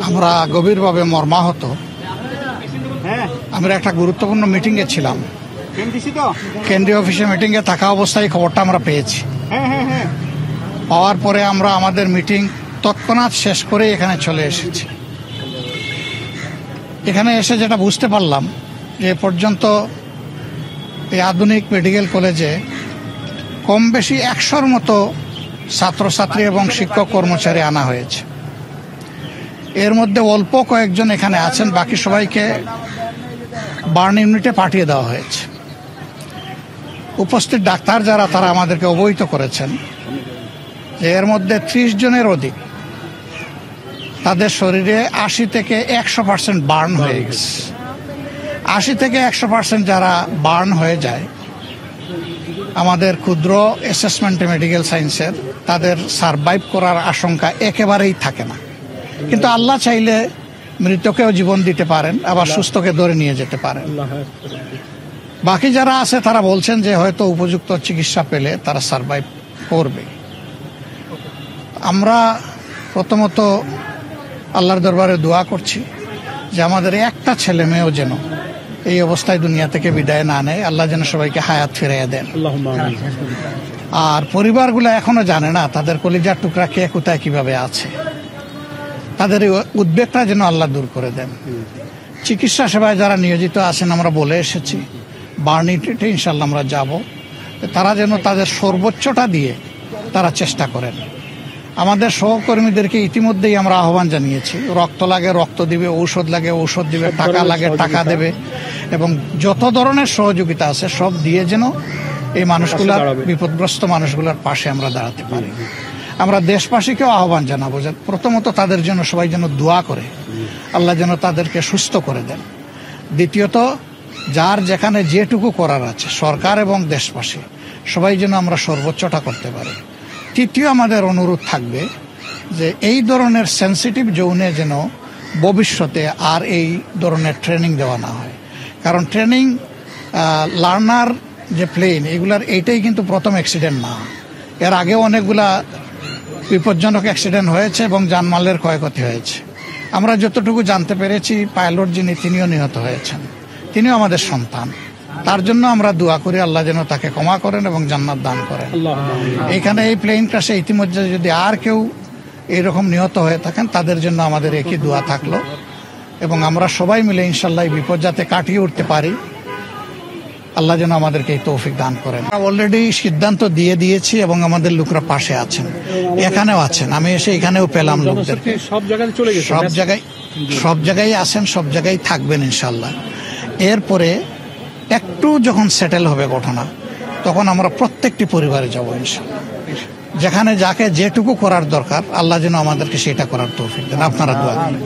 আমরা গভীরভাবে মর্মাহত। আমরা একটা গুরুত্বপূর্ণ মিটিংয়ে ছিলাম, কেন্দ্রীয় অফিসে মিটিংয়ে থাকা অবস্থায় খবরটা আমরা পেয়েছি। পাওয়ার পরে আমরা আমাদের মিটিং তৎক্ষণাৎ শেষ করে এখানে চলে এসেছি। এখানে এসে যেটা বুঝতে পারলাম যে পর্যন্ত এই আধুনিক মেডিকেল কলেজে কম বেশি 100-র মতো ছাত্রছাত্রী এবং শিক্ষক কর্মচারী আনা হয়েছে। এর মধ্যে অল্প কয়েকজন এখানে আছেন, বাকি সবাইকে বার্ন ইউনিটে পাঠিয়ে দেওয়া হয়েছে। উপস্থিত ডাক্তার যারা, তারা আমাদেরকে অবহিত করেছেন যে এর মধ্যে 30 জনের অধিক তাদের শরীরে 80 থেকে 100% বার্ন হয়ে গেছে। 80 থেকে 100% যারা বার্ন হয়ে যায়, আমাদের ক্ষুদ্র অ্যাসেসমেন্টে মেডিকেল সায়েন্সের তাদের সারভাইভ করার আশঙ্কা একেবারেই থাকে না। কিন্তু আল্লাহ চাইলে মৃতকেও জীবন দিতে পারেন, আবার সুস্থকে ধরে নিয়ে যেতে পারেন। বাকি যারা আছে তারা বলছেন যে হয়তো উপযুক্ত চিকিৎসা পেলে তারা সারভাইভ করবে। আমরা প্রথমত আল্লাহর দরবারে দোয়া করছি যে আমাদের একটা ছেলে মেয়েও যেন এই অবস্থায় দুনিয়া থেকে বিদায় না নেয়, আল্লাহ যেন সবাইকে হায়াত ফিরিয়ে দেন। আর পরিবারগুলো এখনো জানে না তাদের কলিজার টুকরা কে কোথায় কিভাবে আছে, তাদের এই উদ্বেগটা যেন আল্লাহ দূর করে দেন। চিকিৎসা সেবায় যারা নিয়োজিত আছেন আমরা বলে এসেছি, বার্ন ইউনিটে ইনশাল্লাহ আমরা যাব, তারা যেন তাদের সর্বোচ্চটা দিয়ে তারা চেষ্টা করেন। আমাদের সহকর্মীদেরকে ইতিমধ্যেই আমরা আহ্বান জানিয়েছি, রক্ত লাগে রক্ত দিবে, ঔষধ লাগে ঔষধ দিবে, টাকা লাগে টাকা দেবে, এবং যত ধরনের সহযোগিতা আছে সব দিয়ে যেন এই মানুষগুলার, বিপদগ্রস্ত মানুষগুলার পাশে আমরা দাঁড়াতে পারি। আমরা দেশবাসীকেও আহ্বান জানাবো যে প্রথমত তাদের জন্য সবাই যেন দোয়া করে, আল্লাহ যেন তাদেরকে সুস্থ করে দেন। দ্বিতীয়ত যার যেখানে যেটুকু করার আছে, সরকার এবং দেশবাসী সবাই যেন আমরা সর্বোচ্চটা করতে পারি। তৃতীয় আমাদের অনুরোধ থাকবে যে এই ধরনের সেন্সিটিভ জোনে যেন ভবিষ্যতে আর এই ধরনের ট্রেনিং দেওয়া না হয়। কারণ ট্রেনিং লার্নার যে প্লেন, এগুলার এইটাই কিন্তু প্রথম অ্যাক্সিডেন্ট না। এর আগেও অনেকগুলা বিপজ্জনক অ্যাক্সিডেন্ট হয়েছে এবং জানমালের ক্ষয়ক্ষতি হয়েছে। আমরা যতটুকু জানতে পেরেছি, পাইলট যিনি, তিনিও নিহত হয়েছেন। তিনিও আমাদের সন্তান। তার জন্য আমরা দোয়া করি আল্লাহ যেন তাকে ক্ষমা করেন এবং জান্নাত দান করেন। এখানে এই প্লেন ক্রাশে ইতিমধ্যে যদি আর কেউ এইরকম নিহত হয়ে থাকেন, তাদের জন্য আমাদের একই দোয়া থাকলো, এবং আমরা সবাই মিলে ইনশাল্লাহ এই বিপদ যাতে কাটিয়ে উঠতে পারি, আল্লাহ যেন আমাদেরকে এই তৌফিক দান করেন। আমরা অলরেডি সিদ্ধান্ত দিয়ে দিয়েছি এবং আমাদের লোকরা পাশে আছেন, এখানেও আছেন। আমি এসে এখানেও পেলাম লোকদেরকে, সব জায়গায় আছেন, সব জায়গায় থাকবেন ইনশাল্লাহ। এরপরে একটু যখন সেটেল হবে ঘটনা, তখন আমরা প্রত্যেকটি পরিবারে যাব ইনশাল্লাহ। যেখানে যাকে যেটুকু করার দরকার, আল্লাহ যেন আমাদেরকে সেটা করার তৌফিক দেন। আপনারা দোয়া করেন।